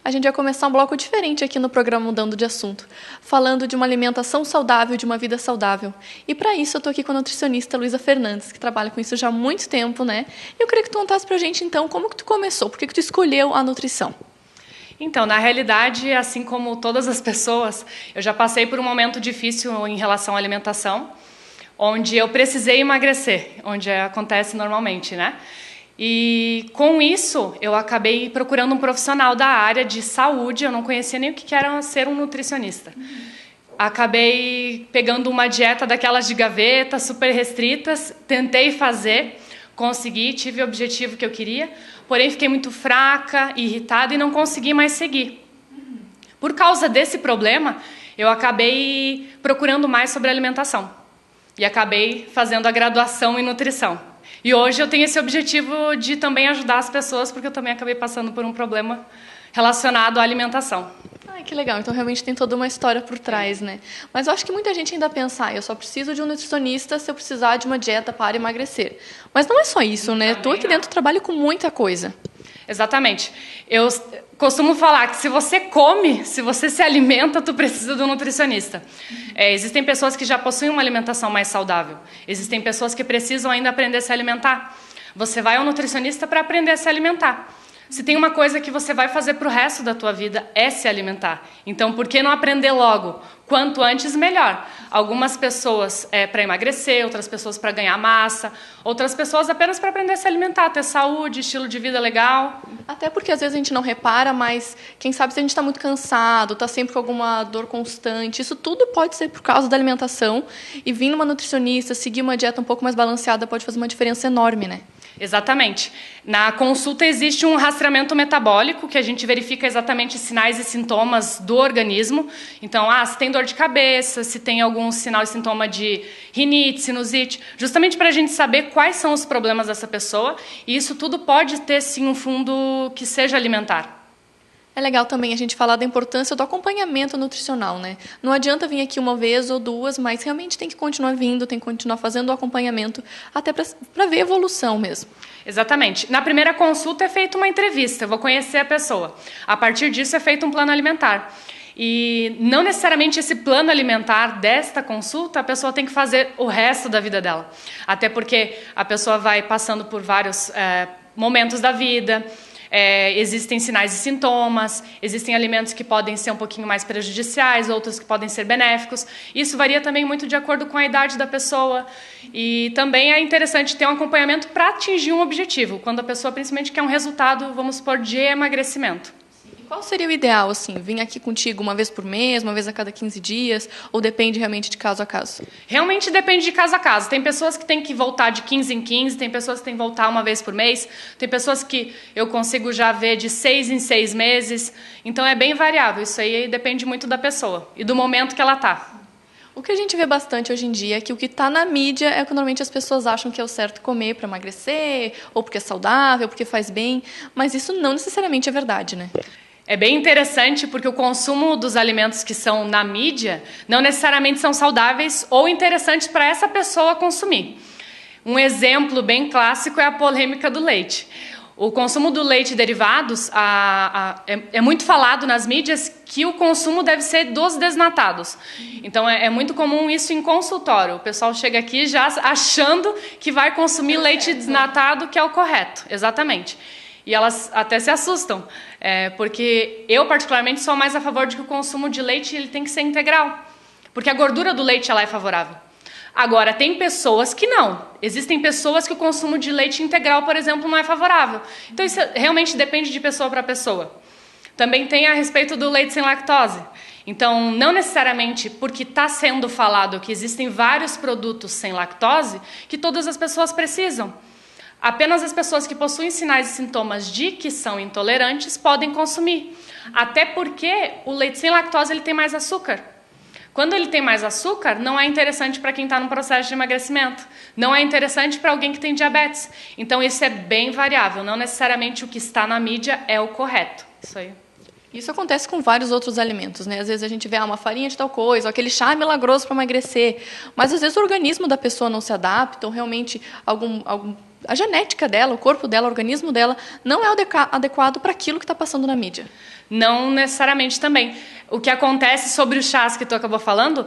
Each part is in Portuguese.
A gente vai começar um bloco diferente aqui no programa Mudando de Assunto, falando de uma alimentação saudável, de uma vida saudável. E para isso eu estou aqui com a nutricionista Luísa Fernandes, que trabalha com isso já há muito tempo, né? E eu queria que tu contasse para a gente, então, como que tu começou, por que tu escolheu a nutrição? Então, na realidade, assim como todas as pessoas, eu já passei por um momento difícil em relação à alimentação, onde eu precisei emagrecer, onde acontece normalmente, né? E com isso, eu acabei procurando um profissional da área de saúde, eu não conhecia nem o que era ser um nutricionista. Acabei pegando uma dieta daquelas de gaveta, super restritas, tentei fazer, consegui, tive o objetivo que eu queria, porém fiquei muito fraca, irritada e não consegui mais seguir. Por causa desse problema, eu acabei procurando mais sobre alimentação e acabei fazendo a graduação em nutrição. E hoje eu tenho esse objetivo de também ajudar as pessoas, porque eu também acabei passando por um problema relacionado à alimentação. Ai, que legal. Então, realmente tem toda uma história por trás, né? Mas eu acho que muita gente ainda pensa, eu só preciso de um nutricionista se eu precisar de uma dieta para emagrecer. Mas não é só isso, né? Tu aqui dentro trabalha com muita coisa. Exatamente. Eu costumo falar que se você come, se você se alimenta, tu precisa de um nutricionista. Existem pessoas que já possuem uma alimentação mais saudável. Existem pessoas que precisam ainda aprender a se alimentar. Você vai ao nutricionista para aprender a se alimentar. Se tem uma coisa que você vai fazer para o resto da tua vida é se alimentar. Então, por que não aprender logo? Quanto antes, melhor. Algumas pessoas para emagrecer, outras pessoas para ganhar massa, outras pessoas apenas para aprender a se alimentar, ter saúde, estilo de vida legal. Até porque às vezes a gente não repara, mas quem sabe se a gente está muito cansado, está sempre com alguma dor constante, isso tudo pode ser por causa da alimentação. E vir numa nutricionista, seguir uma dieta um pouco mais balanceada pode fazer uma diferença enorme, né? Exatamente. Na consulta existe um rastreamento metabólico, que a gente verifica exatamente sinais e sintomas do organismo. Então, se tem dor de cabeça, se tem algum sinal e sintoma de rinite, sinusite, justamente para a gente saber quais são os problemas dessa pessoa. E isso tudo pode ter, sim, um fundo que seja alimentar. É legal também a gente falar da importância do acompanhamento nutricional, né? Não adianta vir aqui uma vez ou duas, mas realmente tem que continuar vindo, tem que continuar fazendo o acompanhamento, até para ver a evolução mesmo. Exatamente. Na primeira consulta é feita uma entrevista, eu vou conhecer a pessoa. A partir disso é feito um plano alimentar. E não necessariamente esse plano alimentar desta consulta, a pessoa tem que fazer o resto da vida dela. Até porque a pessoa vai passando por vários momentos da vida. Existem sinais e sintomas, existem alimentos que podem ser um pouquinho mais prejudiciais, outros que podem ser benéficos. Isso varia também muito de acordo com a idade da pessoa. E também é interessante ter um acompanhamento para atingir um objetivo, quando a pessoa principalmente quer um resultado, vamos supor, de emagrecimento. Qual seria o ideal, assim? Vir aqui contigo uma vez por mês, uma vez a cada 15 dias? Ou depende realmente de caso a caso? Realmente depende de caso a caso. Tem pessoas que têm que voltar de 15 em 15, tem pessoas que têm que voltar uma vez por mês, tem pessoas que eu consigo já ver de 6 em 6 meses. Então é bem variável. Isso aí depende muito da pessoa e do momento que ela está. O que a gente vê bastante hoje em dia é que o que está na mídia é o que normalmente as pessoas acham que é o certo comer para emagrecer, ou porque é saudável, porque faz bem, mas isso não necessariamente é verdade, né? É bem interessante porque o consumo dos alimentos que são na mídia não necessariamente são saudáveis ou interessantes para essa pessoa consumir. Um exemplo bem clássico é a polêmica do leite. O consumo do leite e derivados é muito falado nas mídias que o consumo deve ser dos desnatados. Então é muito comum isso em consultório. O pessoal chega aqui já achando que vai consumir leite desnatado, que é o correto. Exatamente. E elas até se assustam, porque eu particularmente sou mais a favor de que o consumo de leite ele tem que ser integral, porque a gordura do leite ela é favorável. Agora, tem pessoas que não. Existem pessoas que o consumo de leite integral, por exemplo, não é favorável. Então isso realmente depende de pessoa para pessoa. Também tem a respeito do leite sem lactose. Então, não necessariamente porque está sendo falado que existem vários produtos sem lactose, que todas as pessoas precisam. Apenas as pessoas que possuem sinais e sintomas de que são intolerantes podem consumir. Até porque o leite sem lactose ele tem mais açúcar. Quando ele tem mais açúcar, não é interessante para quem está no processo de emagrecimento. Não é interessante para alguém que tem diabetes. Então, isso é bem variável. Não necessariamente o que está na mídia é o correto. Isso aí. Isso acontece com vários outros alimentos, né? Às vezes a gente vê uma farinha de tal coisa, ou aquele chá milagroso para emagrecer, mas às vezes o organismo da pessoa não se adapta, ou realmente algum a genética dela, o corpo dela, o organismo dela, não é adequado para aquilo que está passando na mídia. Não necessariamente também. O que acontece sobre os chás que tu acabou falando,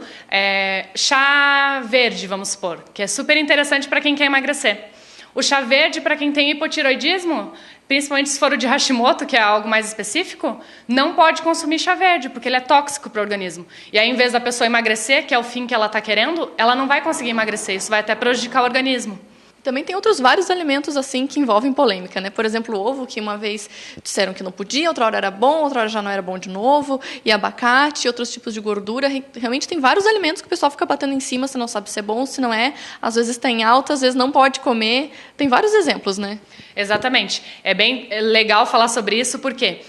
chá verde, vamos supor, que é super interessante para quem quer emagrecer. O chá verde, para quem tem hipotiroidismo, principalmente se for o de Hashimoto, que é algo mais específico, não pode consumir chá verde, porque ele é tóxico para o organismo. E aí, em vez da pessoa emagrecer, que é o fim que ela está querendo, ela não vai conseguir emagrecer. Isso vai até prejudicar o organismo. Também tem outros vários alimentos assim que envolvem polêmica, né? Por exemplo, o ovo, que uma vez disseram que não podia, outra hora era bom, outra hora já não era bom de novo, e abacate, outros tipos de gordura. Realmente tem vários alimentos que o pessoal fica batendo em cima, você não sabe se é bom, se não é. Às vezes está em alta, às vezes não pode comer. Tem vários exemplos, né? Exatamente. É bem legal falar sobre isso, porque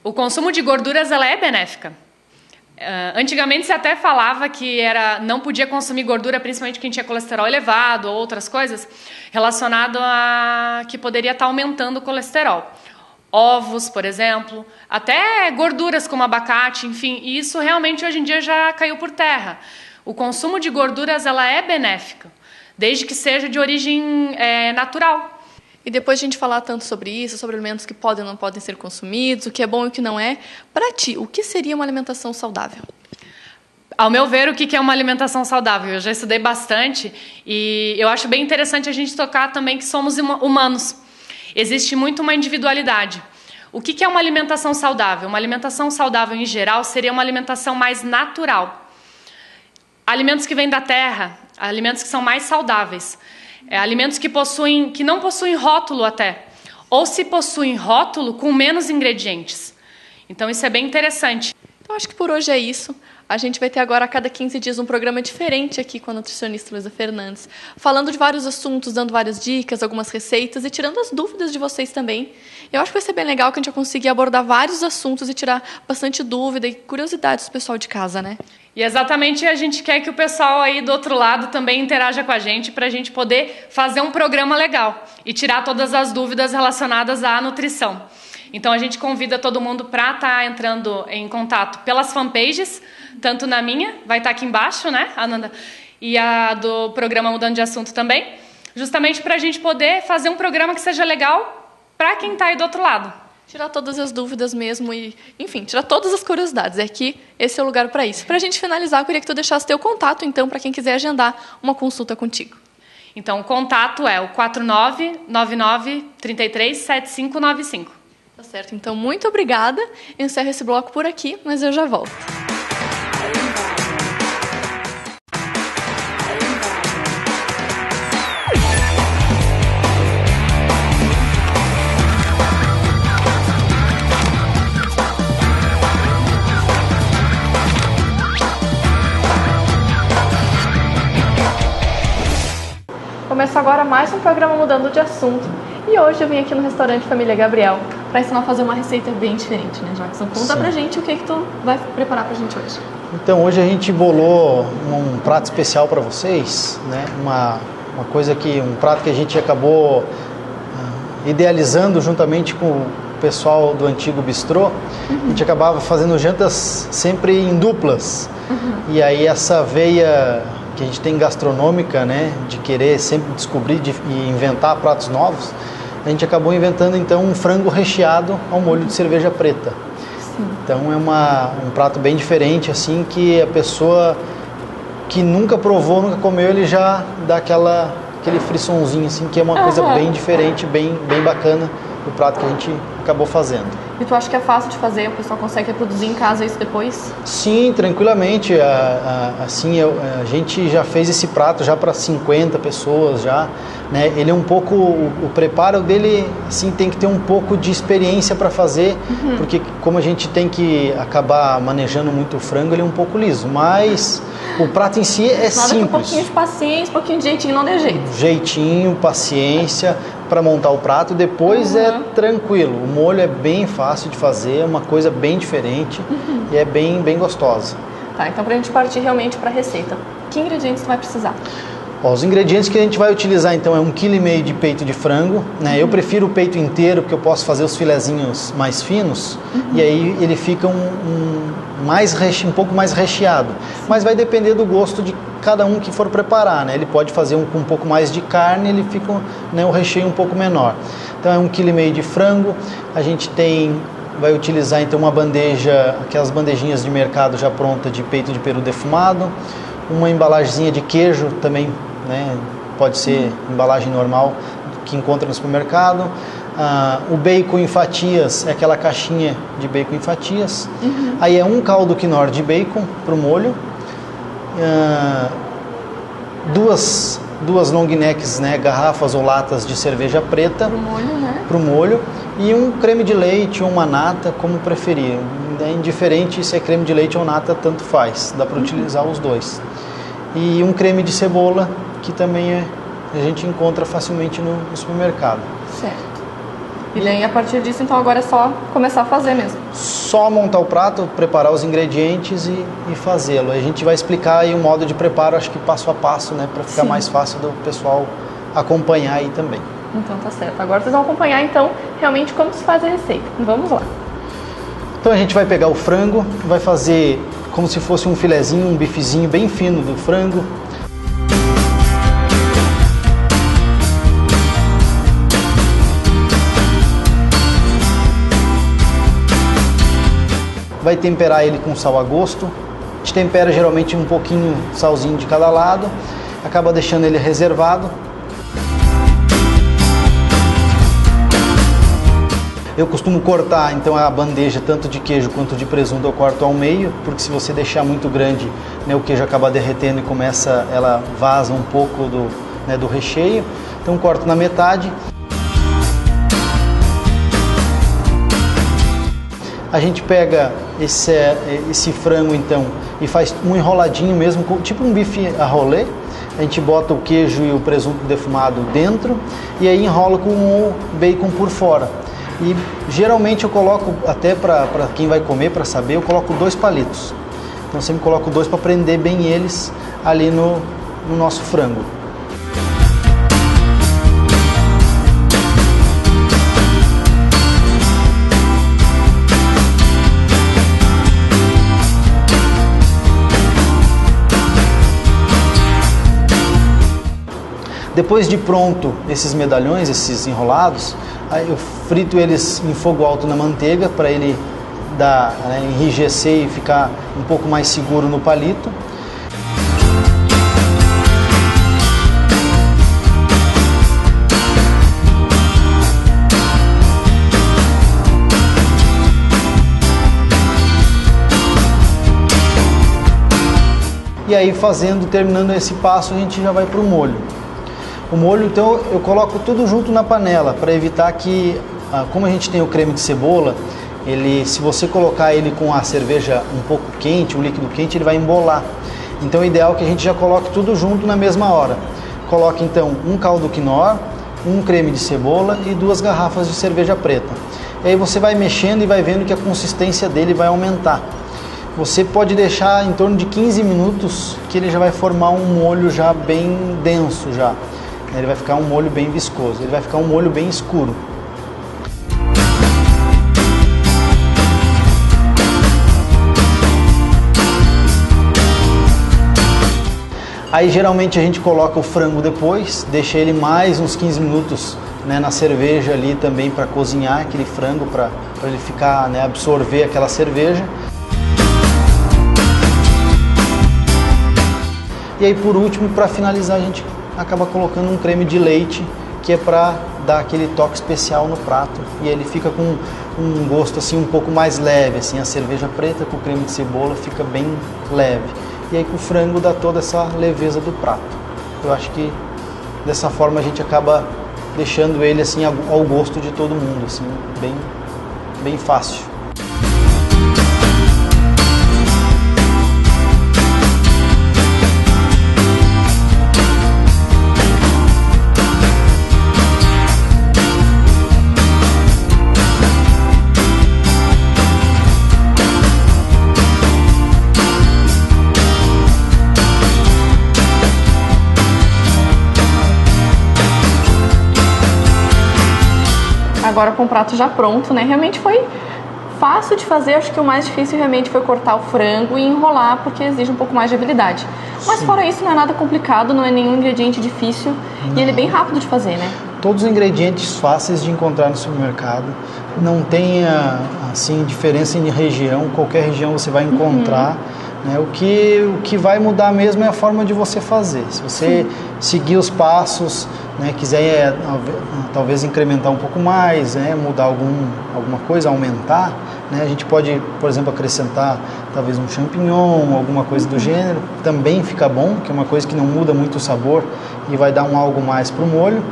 o consumo de gorduras ela é benéfica. Antigamente se até falava que não podia consumir gordura, principalmente quem tinha colesterol elevado ou outras coisas, relacionado a que poderia estar aumentando o colesterol. Ovos, por exemplo, até gorduras como abacate, enfim, e isso realmente hoje em dia já caiu por terra. O consumo de gorduras ela é benéfico, desde que seja de origem natural. E depois de a gente falar tanto sobre isso, sobre alimentos que podem ou não podem ser consumidos, o que é bom e o que não é, para ti, o que seria uma alimentação saudável? Ao meu ver, o que é uma alimentação saudável? Eu já estudei bastante e eu acho bem interessante a gente tocar também que somos humanos. Existe muito uma individualidade. O que é uma alimentação saudável? Uma alimentação saudável, em geral, seria uma alimentação mais natural. Alimentos que vêm da terra, alimentos que são mais saudáveis. Alimentos que não possuem rótulo até, ou se possuem rótulo com menos ingredientes. Então isso é bem interessante. Então acho que por hoje é isso. A gente vai ter agora a cada 15 dias um programa diferente aqui com a nutricionista Luísa Fernandes, falando de vários assuntos, dando várias dicas, algumas receitas e tirando as dúvidas de vocês também. Eu acho que vai ser bem legal que a gente vai conseguir abordar vários assuntos e tirar bastante dúvida e curiosidades do pessoal de casa, né? E exatamente a gente quer que o pessoal aí do outro lado também interaja com a gente para a gente poder fazer um programa legal e tirar todas as dúvidas relacionadas à nutrição. Então a gente convida todo mundo para estar entrando em contato pelas fanpages, tanto na minha, vai estar aqui embaixo, né, Ananda, e a do programa Mudando de Assunto também, justamente para a gente poder fazer um programa que seja legal para quem está aí do outro lado. Tirar todas as dúvidas mesmo e, enfim, tirar todas as curiosidades. É que esse é o lugar para isso. Para a gente finalizar, eu queria que tu deixasse teu contato, então, para quem quiser agendar uma consulta contigo. Então, o contato é o 4999337595. Tá certo. Então, muito obrigada. Eu encerro esse bloco por aqui, mas eu já volto. Começa agora mais um programa Mudando de Assunto. E hoje eu vim aqui no restaurante Família Gabriel para ensinar a fazer uma receita bem diferente, né, Jackson? Conta pra gente o que tu vai preparar pra gente hoje. Então, hoje a gente bolou um prato especial para vocês, né? Um prato que a gente acabou idealizando juntamente com o pessoal do antigo bistrô. A gente acabava fazendo jantas sempre em duplas. E aí essa veia que a gente tem gastronômica, né, de querer sempre descobrir e inventar pratos novos, a gente acabou inventando então um frango recheado ao molho de cerveja preta. Sim. Então é um prato bem diferente, assim, que a pessoa que nunca provou, nunca comeu, ele já dá aquele frissonzinho, assim, que é uma coisa bem diferente, bem bacana do prato que a gente acabou fazendo. E tu acha que é fácil de fazer? O pessoal consegue reproduzir em casa isso depois? Sim, tranquilamente. Assim, a gente já fez esse prato já para 50 pessoas já, né? Ele é um pouco, o preparo dele, assim, tem que ter um pouco de experiência para fazer, porque como a gente tem que acabar manejando muito o frango, ele é um pouco liso, mas o prato em si é simples. Um pouquinho de paciência, um pouquinho de jeitinho, não dê jeito. Jeitinho, paciência para montar o prato, depois é tranquilo. O molho é bem fácil de fazer, é uma coisa bem diferente e é bem gostosa. Tá, então pra gente partir realmente para a receita, que ingredientes tu vai precisar? Ó, os ingredientes que a gente vai utilizar então é 1,5 kg de peito de frango, né? Eu prefiro o peito inteiro porque eu posso fazer os filezinhos mais finos e aí ele fica um pouco mais recheado. Mas vai depender do gosto de cada um que for preparar, né? Ele pode fazer com um pouco mais de carne, ele fica, né, o recheio um pouco menor. Então é 1,5 kg de frango. A gente vai utilizar então uma bandeja, aquelas bandejinhas de mercado já pronta de peito de peru defumado, uma embalagenzinha de queijo também, né? Pode ser embalagem normal que encontra no supermercado. O bacon em fatias é aquela caixinha de bacon em fatias. Aí é um caldo Knorr de bacon para o molho, duas long necks, né, garrafas ou latas de cerveja preta Pro molho, né? para o molho, e um creme de leite ou uma nata, como preferir. É indiferente se é creme de leite ou nata, tanto faz, dá para utilizar os dois. E um creme de cebola, que também a gente encontra facilmente no supermercado. Certo. E daí, a partir disso, então, agora é só começar a fazer mesmo. Só montar o prato, preparar os ingredientes e fazê-lo. A gente vai explicar aí o modo de preparo, acho que passo a passo, né, para ficar mais fácil do pessoal acompanhar aí também. Então tá certo. Agora vocês vão acompanhar, então, realmente como se faz a receita. Vamos lá. Então a gente vai pegar o frango, vai fazer como se fosse um filezinho, um bifezinho bem fino do frango. Vai temperar ele com sal a gosto. A gente tempera geralmente um pouquinho, salzinho de cada lado. Acaba deixando ele reservado. Eu costumo cortar então a bandeja tanto de queijo quanto de presunto, eu corto ao meio, porque se você deixar muito grande, né, o queijo acaba derretendo e ela vaza um pouco do recheio. Então corto na metade. A gente pega esse frango então e faz um enroladinho mesmo, tipo um bife à rolê. A gente bota o queijo e o presunto defumado dentro e aí enrola com o bacon por fora. E geralmente eu coloco, até para quem vai comer, para saber, eu coloco 2 palitos. Então eu sempre coloco 2 para prender bem eles ali no nosso frango. Depois de pronto esses medalhões, esses enrolados, aí eu frito eles em fogo alto na manteiga para ele enrijecer e ficar um pouco mais seguro no palito. E aí terminando esse passo, a gente já vai para o molho. O molho, então, eu coloco tudo junto na panela para evitar que, como a gente tem o creme de cebola, se você colocar ele com a cerveja um pouco quente, o líquido quente, ele vai embolar. Então, o ideal é que a gente já coloque tudo junto na mesma hora. Coloque, então, um caldo Knorr, um creme de cebola e 2 garrafas de cerveja preta. E aí você vai mexendo e vai vendo que a consistência dele vai aumentar. Você pode deixar em torno de 15 minutos que ele já vai formar um molho já bem denso já. Ele vai ficar um molho bem viscoso, ele vai ficar um molho bem escuro. Aí geralmente a gente coloca o frango depois, deixa ele mais uns 15 minutos, né, na cerveja ali também para cozinhar aquele frango, para ele ficar, né, absorver aquela cerveja. E aí por último, para finalizar, a gente acaba colocando um creme de leite, que é para dar aquele toque especial no prato. E ele fica com um gosto assim um pouco mais leve, assim, a cerveja preta com o creme de cebola fica bem leve. E aí com o frango dá toda essa leveza do prato. Eu acho que dessa forma a gente acaba deixando ele assim ao gosto de todo mundo, assim, bem fácil. agora com o prato já pronto, né? Realmente foi fácil de fazer, acho que o mais difícil realmente foi cortar o frango e enrolar, porque exige um pouco mais de habilidade. Mas Sim. fora isso, não é nada complicado, não é nenhum ingrediente difícil e ele é bem rápido de fazer, né? Todos os ingredientes fáceis de encontrar no supermercado, não tem assim diferença em região, qualquer região você vai encontrar. Né? O que vai mudar mesmo é a forma de você fazer. Se você seguir os passos, né, quiser talvez incrementar um pouco mais, né, mudar alguma coisa, aumentar, né, a gente pode, por exemplo, acrescentar talvez um champignon, alguma coisa do gênero, também fica bom, que é uma coisa que não muda muito o sabor e vai dar algo mais para o molho.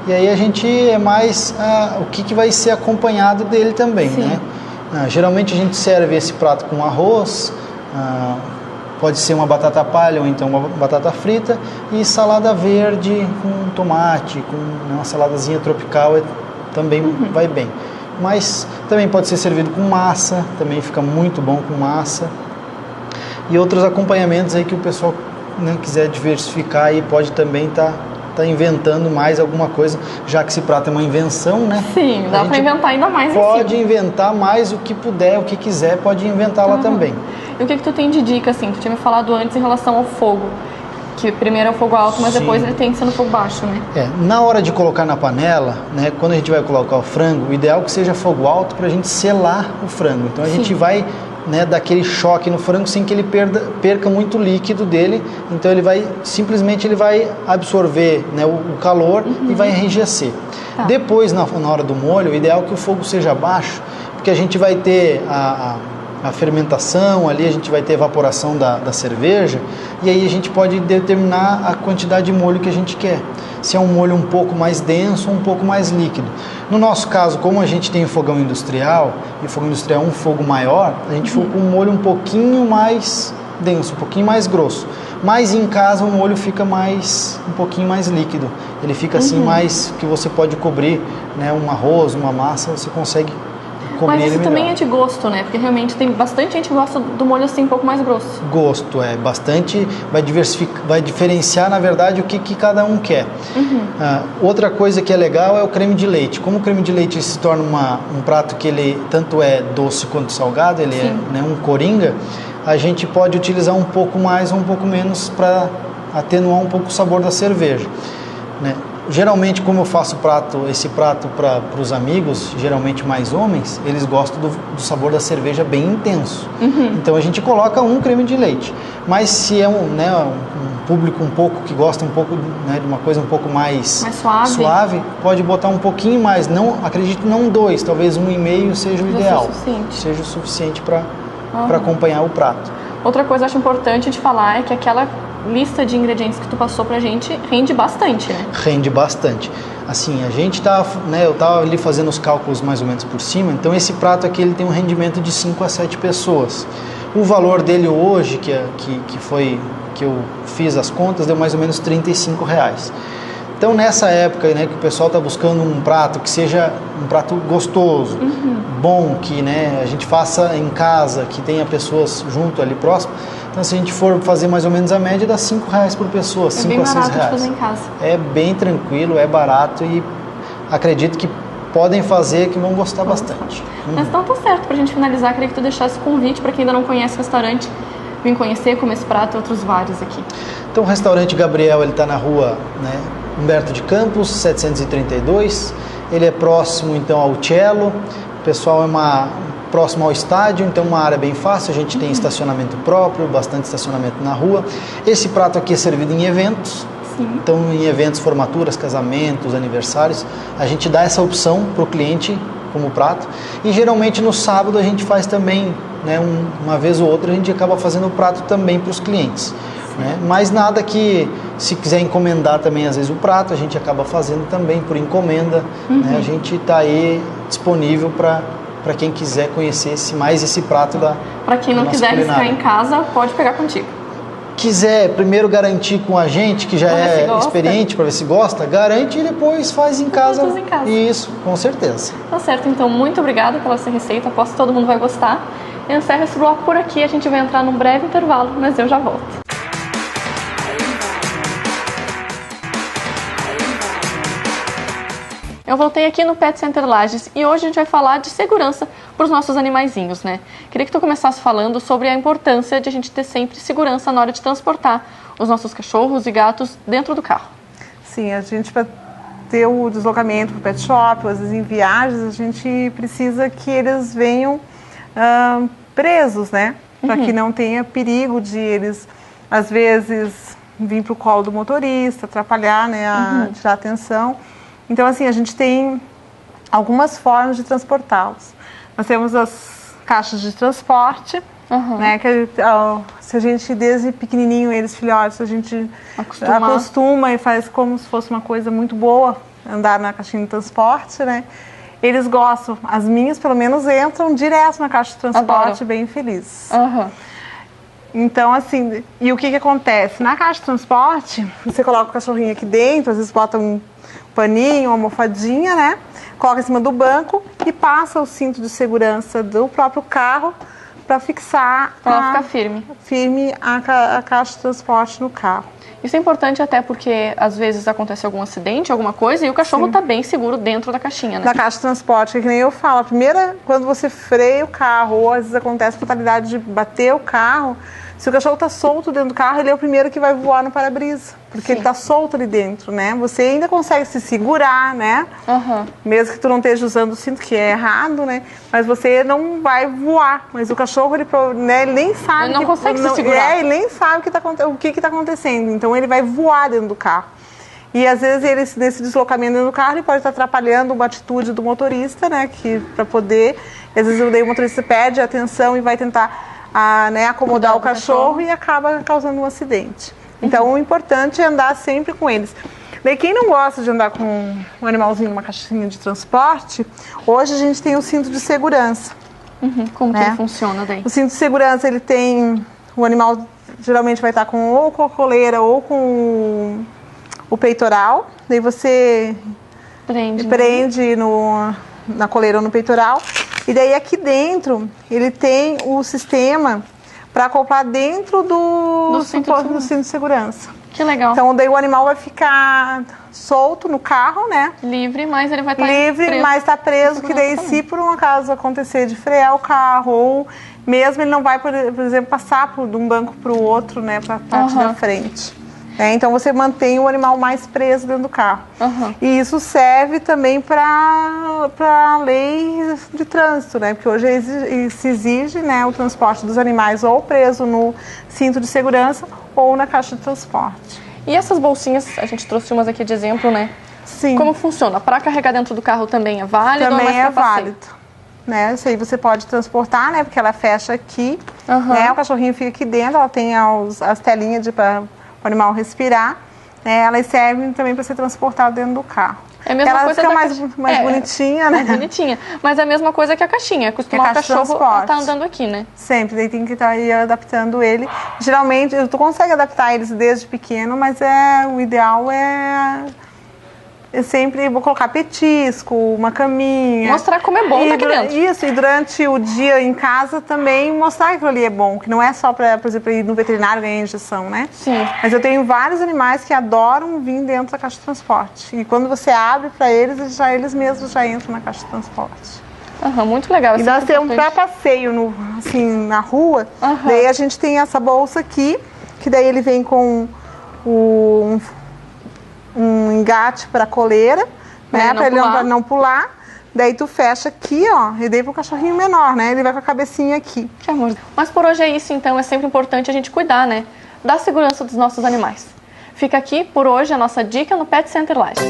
E aí a gente é mais o que vai ser acompanhado dele também, né? Geralmente a gente serve esse prato com arroz, pode ser uma batata palha ou então uma batata frita e salada verde com tomate, com uma saladazinha tropical também vai bem. Mas também pode ser servido com massa, também fica muito bom com massa. E outros acompanhamentos aí que o pessoal, né, quiser diversificar aí pode também estar inventando mais alguma coisa, já que esse prato é uma invenção, né? Sim, dá para inventar ainda mais. Pode inventar mais o que puder, o que quiser, pode inventar lá também. E o que tu tem de dica, assim? Tu tinha me falado antes em relação ao fogo, que primeiro é o fogo alto, mas depois ele tem que ser no fogo baixo, né? Na hora de colocar na panela, né, quando a gente vai colocar o frango, o ideal é que seja fogo alto para a gente selar o frango. Então a gente vai, né, dar aquele choque no frango sem que ele perca muito líquido dele. Então ele vai simplesmente absorver, né, o calor e vai enrijecer. Depois, na hora do molho, o ideal é que o fogo seja baixo, porque a gente vai ter a fermentação ali, a gente vai ter evaporação da cerveja, e aí a gente pode determinar a quantidade de molho que a gente quer. Se é um molho um pouco mais denso ou um pouco mais líquido. No nosso caso, como a gente tem fogão industrial, e o fogão industrial é um fogo maior, a gente for com um molho um pouquinho mais denso, um pouquinho mais grosso. Mas em casa o molho fica um pouquinho mais líquido. Ele fica assim mais que você pode cobrir, né, um arroz, uma massa, você consegue. Mas isso também é de gosto, né? Porque realmente tem bastante gente que gosta do molho assim um pouco mais grosso. Gosto, bastante, vai diferenciar, na verdade, o que cada um quer. Outra coisa que é legal é o creme de leite. Como o creme de leite se torna um prato que ele tanto é doce quanto salgado, ele é, né, um coringa, a gente pode utilizar um pouco mais ou um pouco menos para atenuar um pouco o sabor da cerveja, né? Geralmente, como eu faço esse prato para os amigos, geralmente mais homens, eles gostam do sabor da cerveja bem intenso. Então a gente coloca um creme de leite. Mas se é um público um pouco que gosta um pouco, né, de uma coisa um pouco mais suave, pode botar um pouquinho mais. Não, acredito, não 2, talvez 1,5 seja o ideal. Seja o suficiente para acompanhar o prato. Outra coisa que eu acho importante de falar é que aquela lista de ingredientes que tu passou pra gente rende bastante, né? Rende bastante. Assim, a gente tá, né, eu tava ali fazendo os cálculos mais ou menos por cima, então esse prato aqui ele tem um rendimento de 5 a 7 pessoas. O valor dele hoje, que eu fiz as contas, deu mais ou menos R$35. Então nessa época, né, que o pessoal está buscando um prato que seja um prato gostoso, bom, que, né, a gente faça em casa, que tenha pessoas junto ali próximo. Então se a gente for fazer mais ou menos a média, dá R$5 por pessoa, 5 a 6 reais. É bem barato de fazer em casa. É bem tranquilo, é barato e acredito que podem fazer, que vão gostar bastante. Mas então tá certo, pra gente finalizar, queria que tu deixasse o convite para quem ainda não conhece o restaurante, vir conhecer, comer esse prato e outros vários aqui. Então o restaurante Gabriel, ele está na rua, né, Humberto de Campos, 732. Ele é próximo então ao Cielo. O pessoal próximo ao estádio, então uma área bem fácil. A gente tem estacionamento próprio, bastante estacionamento na rua. Esse prato aqui é servido em eventos. Então em eventos, formaturas, casamentos, aniversários, a gente dá essa opção para o cliente como prato. E geralmente no sábado a gente faz também, né, uma vez ou outra a gente acaba fazendo o prato também para os clientes. Né? Mas nada que, se quiser encomendar também às vezes o prato, a gente acaba fazendo também por encomenda. Né? A gente está aí disponível para quem quiser conhecer mais esse prato da Para quem não quiser ficar em casa, pode pegar contigo. Quiser primeiro garantir com a gente, que já é experiente, para ver se gosta, garante e depois faz em casa. Isso, com certeza. Tá certo, então muito obrigada pela essa receita, aposto que todo mundo vai gostar. Eu encerro esse bloco por aqui, a gente vai entrar num breve intervalo, mas eu já volto. Eu voltei aqui no Pet Center Lages e hoje a gente vai falar de segurança para os nossos animaizinhos, né? Queria que tu começasse falando sobre a importância de a gente ter sempre segurança na hora de transportar os nossos cachorros e gatos dentro do carro. Sim, a gente para ter o deslocamento para o pet shop, às vezes em viagens, a gente precisa que eles venham presos, né? Para que não tenha perigo de eles, às vezes, vir para o colo do motorista, atrapalhar, né? Tirar a atenção. Então, assim, a gente tem algumas formas de transportá-los. Nós temos as caixas de transporte, né? Que se a gente, desde pequenininho, eles filhotes, a gente acostuma e faz como se fosse uma coisa muito boa andar na caixinha de transporte, né? Eles gostam, as minhas pelo menos entram direto na caixa de transporte, bem felizes. Então, assim, e o que acontece? Na caixa de transporte, você coloca o cachorrinho aqui dentro, às vezes bota um paninho, uma almofadinha, né? Coloca em cima do banco e passa o cinto de segurança do próprio carro para fixar, ficar firme a caixa de transporte no carro. Isso é importante até porque às vezes acontece algum acidente, alguma coisa, e o cachorro está bem seguro dentro da caixinha, né? Na caixa de transporte, que nem eu falo, a primeira, quando você freia o carro, ou às vezes acontece a fatalidade de bater o carro, se o cachorro está solto dentro do carro, ele é o primeiro que vai voar no para-brisa, porque ele está solto ali dentro, né? Você ainda consegue se segurar, né? Mesmo que tu não esteja usando o cinto, que é errado, né? Mas você não vai voar. Mas o cachorro, ele nem sabe... Ele não consegue se segurar. Ele nem sabe o que está acontecendo. Então, ele vai voar dentro do carro. E, às vezes, ele, nesse deslocamento dentro do carro, ele pode estar atrapalhando uma atitude do motorista, né? Para poder... Às vezes, o motorista perde a atenção e vai tentar... acomodar o cachorro e acaba causando um acidente. Então, o importante é andar sempre com eles. Daí, quem não gosta de andar com um animalzinho numa caixinha de transporte, hoje a gente tem o cinto de segurança. Como que ele funciona daí? O cinto de segurança, ele tem... O animal geralmente vai estar ou com a coleira ou com o peitoral. Daí você prende na coleira ou no peitoral. E daí aqui dentro, ele tem o sistema para acoplar dentro do cinto de segurança. Que legal. Então, daí o animal vai ficar solto no carro, né? Livre, mas ele vai estar livre, mas está preso, que daí se por um acaso acontecer de frear o carro, ou mesmo ele não vai, por exemplo, passar de um banco para o outro, né? Para a parte da frente. Então, você mantém o animal mais preso dentro do carro. E isso serve também para a lei de trânsito, né? Porque hoje se exige, né, o transporte dos animais ou preso no cinto de segurança ou na caixa de transporte. E essas bolsinhas, a gente trouxe umas aqui de exemplo, né? Sim. Como funciona? Para carregar dentro do carro também é válido? Também é válido. Né? Isso aí você pode transportar, né? Porque ela fecha aqui, né? O cachorrinho fica aqui dentro, ela tem as telinhas para o animal respirar, né? Elas servem também para ser transportado dentro do carro. É a mesma ela coisa fica mais bonitinha, né? Mais bonitinha. Mas é a mesma coisa que a caixinha. Acostumar o cachorro a estar andando aqui, né? Sempre. Daí tem que estar aí adaptando ele. Geralmente, tu consegue adaptar eles desde pequeno, mas o ideal é... Eu sempre vou colocar petisco, uma caminha. Mostrar como é bom aqui dentro. Isso, e durante o dia em casa também mostrar que aquilo ali é bom. Que não é só para, por exemplo, ir no veterinário ganhar injeção, né? Sim. Mas eu tenho vários animais que adoram vir dentro da caixa de transporte. E quando você abre para eles, eles mesmos já entram na caixa de transporte. Muito legal. E nós temos para passeio na rua, daí a gente tem essa bolsa aqui, que daí ele vem com um engate para a coleira, né, para ele não pular. Daí tu fecha aqui, ó, e daí pro cachorrinho menor, né, ele vai com a cabecinha aqui. Que amor. Mas por hoje é isso, então é sempre importante a gente cuidar, né, da segurança dos nossos animais. Fica aqui por hoje a nossa dica no Pet Center Lages.